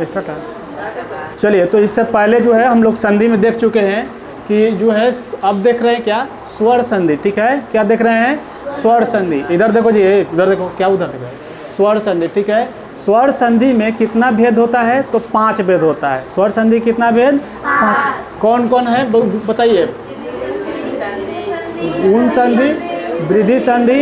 Extra time. चलिए, तो इससे पहले जो है हम लोग संधि में देख चुके हैं कि जो है, अब देख रहे हैं क्या, स्वर संधि। ठीक है, क्या देख रहे हैं, स्वर संधि। इधर देखो जी, इधर देखो, क्या उधर देखो, स्वर संधि। ठीक है, स्वर संधि में कितना भेद होता है, तो 5 भेद होता है। स्वर संधि कितना भेद, 5। कौन कौन है बताइए। गुण संधि, वृद्धि संधि,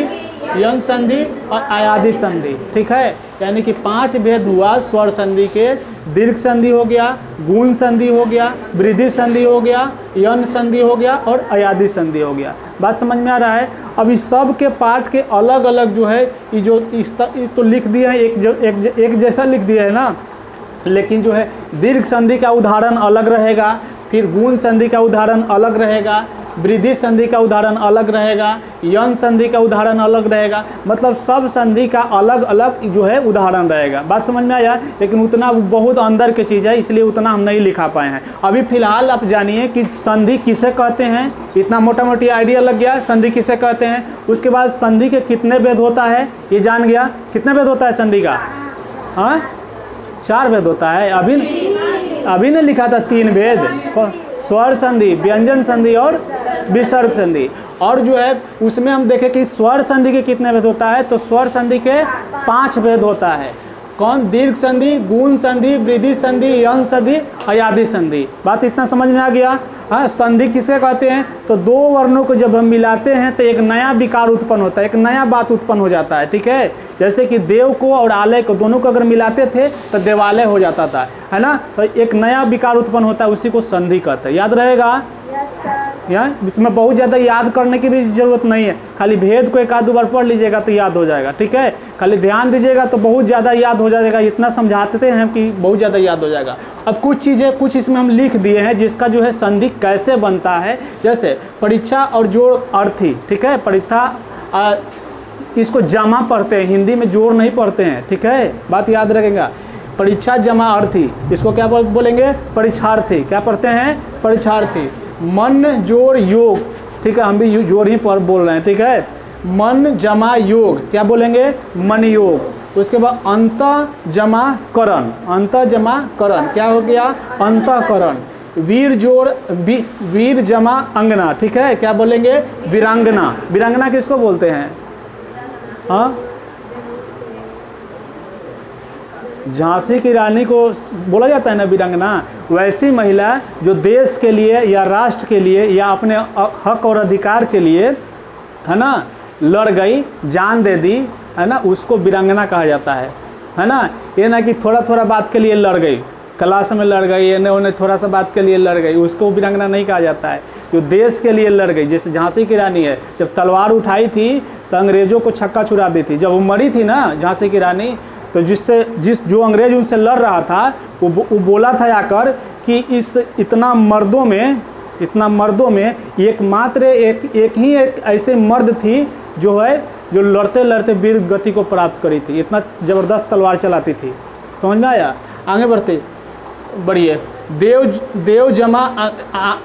यन संधि और अयादि संधि। ठीक है, यानी कि 5 भेद हुआ स्वर संधि के। दीर्घ संधि हो गया, गुण संधि हो गया, वृद्धि संधि हो गया, यन संधि हो गया और अयादि संधि हो गया। बात समझ में आ रहा है। अब इस सब के पार्ट के अलग अलग जो है, ये जो इस तो लिख दिया है, एक जैसा लिख दिया है ना, लेकिन जो है दीर्घ संधि का उदाहरण अलग रहेगा, फिर गुण संधि का उदाहरण अलग रहेगा, वृद्धि संधि का उदाहरण अलग रहेगा, यन संधि का उदाहरण अलग रहेगा। मतलब सब संधि का अलग अलग जो है उदाहरण रहेगा। बात समझ में आया। लेकिन उतना बहुत अंदर की चीज़ है, इसलिए उतना हम नहीं लिखा पाए हैं। अभी फिलहाल आप जानिए कि संधि किसे कहते हैं। इतना मोटा मोटी आइडिया लग गया संधि किसे कहते हैं। उसके बाद संधि के कितने भेद होता है ये जान गया। कितने भेद होता है संधि का, हाँ 4 भेद होता है। अभी ने लिखा था 3 भेद, स्वर संधि, व्यंजन संधि और विसर्ग संधि। और जो है उसमें हम देखें कि स्वर संधि के कितने भेद होता है, तो स्वर संधि के 5 भेद होता है। कौन, दीर्घ संधि, गुण संधि, वृद्धि संधि, यन संधि, अयादि संधि। बात इतना समझ में आ गया। हाँ, संधि किसे कहते हैं, तो 2 वर्णों को जब हम मिलाते हैं तो एक नया विकार उत्पन्न होता है, एक नया बात उत्पन्न हो जाता है। ठीक है, जैसे कि देव को और आलय को दोनों को अगर मिलाते थे तो देवालय हो जाता था, है ना। तो एक नया विकार उत्पन्न होता है, उसी को संधि कहते हैं। याद रहेगा। यहाँ इसमें बहुत ज़्यादा याद करने की भी ज़रूरत नहीं है, खाली भेद को 1 आध बार पढ़ लीजिएगा तो याद हो जाएगा। ठीक है, खाली ध्यान दीजिएगा तो बहुत ज़्यादा याद हो जाएगा। इतना समझाते हैं कि बहुत ज़्यादा याद हो जाएगा। अब कुछ चीज़ें कुछ इसमें हम लिख दिए हैं जिसका जो है संधि कैसे बनता है। जैसे परीक्षा और जोड़ अर्थी। ठीक है, परीक्षा इसको जमा पढ़ते हैं, हिंदी में जोड़ नहीं पढ़ते हैं। ठीक है, बात याद रखेगा। परीक्षा जमा अर्थी, इसको क्या बोलेंगे, परीक्षार्थी। क्या पढ़ते हैं, परीक्षार्थी। मन जोड़ योग, ठीक है, हम भी जोड़ ही पर बोल रहे हैं। ठीक है, मन जमा योग, क्या बोलेंगे, मन योग। उसके बाद अंत जमा करण, अंत जमा करण, क्या हो गया, अंतःकरण। वीर जोड़ वीर जमा अंगना। ठीक है, क्या बोलेंगे, वीरांगना। वीरांगना किसको बोलते हैं, हाँ, झांसी की रानी को बोला जाता है ना वीरांगना। वैसी महिला जो देश के लिए या राष्ट्र के लिए या अपने हक और अधिकार के लिए, है ना, लड़ गई, जान दे दी, है ना, उसको वीरांगना कहा जाता है ना। ये ना कि थोड़ा थोड़ा बात के लिए लड़ गई, क्लास में लड़ गई, ये उन्हें थोड़ा सा बात के लिए लड़ गई, उसको वीरांगना नहीं कहा जाता है। जो देश के लिए लड़ गई, जैसे झांसी की रानी है, जब तलवार उठाई थी तो अंग्रेजों को छक्का छुड़ा दी थी। जब वो मरी थी ना झांसी की रानी, तो जो अंग्रेज उनसे लड़ रहा था वो बोला था आकर कि इतना मर्दों में एकमात्र एक ही ऐसे मर्द थी जो लड़ते लड़ते वीर गति को प्राप्त करी थी। इतना ज़बरदस्त तलवार चलाती थी। समझ में आया। आगे बढ़िए। देव जमा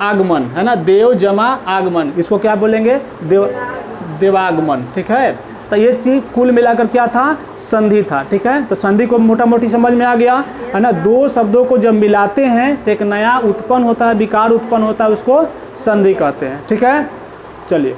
आगमन, है ना, देव जमा आगमन, इसको क्या बोलेंगे, देवागमन। ठीक है, तो ये चीज़ कुल मिलाकर क्या था, संधि था। ठीक है, तो संधि को मोटा मोटी समझ में आ गया, है ना। 2 शब्दों को जब मिलाते हैं तो एक नया उत्पन्न होता है, विकार उत्पन्न होता है, उसको संधि कहते हैं। ठीक है, चलिए।